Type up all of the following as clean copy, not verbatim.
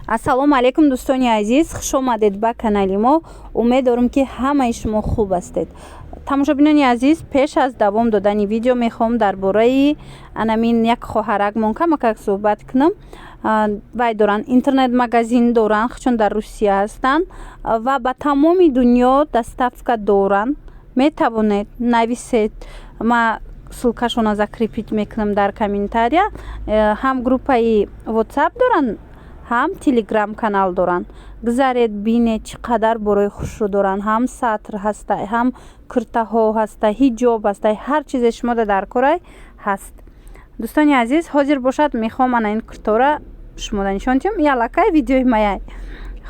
ассалому алайкум дӯстони азиз, хуш омадед ба канали мо. умед дорам ки ҳамаи шумо хуб ҳастед. тамошобинони азиз, пеш аз давом додани видео мехоҳам дар бораи анамин як хоҳаракмон камакак суҳбат кунам. вай доранд интернет магазин доранд, чун дар Русия ҳастанд ва ба тамоми дунё доставка доранд. метавонед нависед, ма ссилкашона закрепит мекунам дар комментария. ҳам группаи WhatsApp доранд, ҳам телеграм канал доранд. гузаред бинед чӣ қадар бораи хушрӯ доранд. ҳам сатр ҳастай, ҳам куртаҳо ҳастай, ҳиҷоб ҳастай, ҳар чизе шумода дар корай ҳаст. дӯстони азиз, ҳозир бошад мехоҳам ана ин куртора шумода нишон диҳам. ялакай видеои маяй.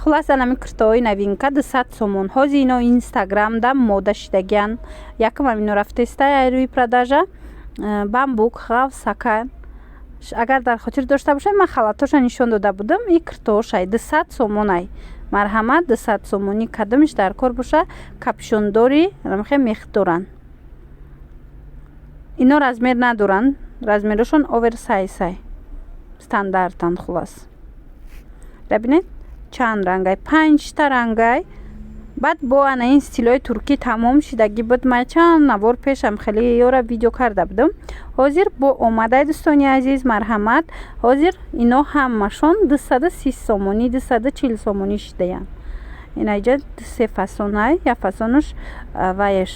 хулас ана ин куртаҳои новинка 200 сомон. ҳозир ино инстаграм да мода шидагиян. якам ино рафтестай айруи продажа. бамбук, ғав, сака. агар дар хотир дошта бошед, ман халатоша нишон дода будам. ин куртаошай 200 сомон ай. марҳамат 200 сомони кадамиш дар кор боша. капшондори мех доранд. ино размер надоранд. размерошон оверсайз ай. стандартан хулас. бинед чанд рангай, 5 та рангай. баъд бо ана ин стилои туркӣ тамом шидагӣ буд. ман чанд навор пешам хеле ёра видео карда будам. ҳозир бо омадай дӯстони азиз, марҳамат. ҳозир ино ҳамашон 230 сомонӣ, 240 сомонӣ шидаянд. инаҷа се фасонай, як фасонош ваяш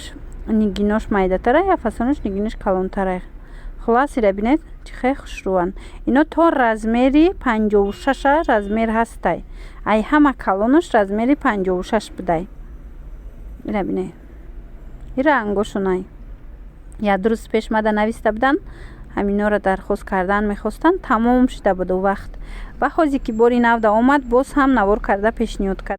нигинош майдатара, як фасонош нигинош калонтара. хулас ира бинед чӣ хеле хушрӯанд. ино то размери 56 размер ҳастай. ай ҳама калонош размери 56 будай. ира бинед. ира ангошонай. як рӯз пеш мада нависта буданд. ҳаминора дархост кардан мехостанд. тамом шуда буд вақт. ва ҳозир ки бори навда омад, боз ҳам навор карда пешниҳод кард.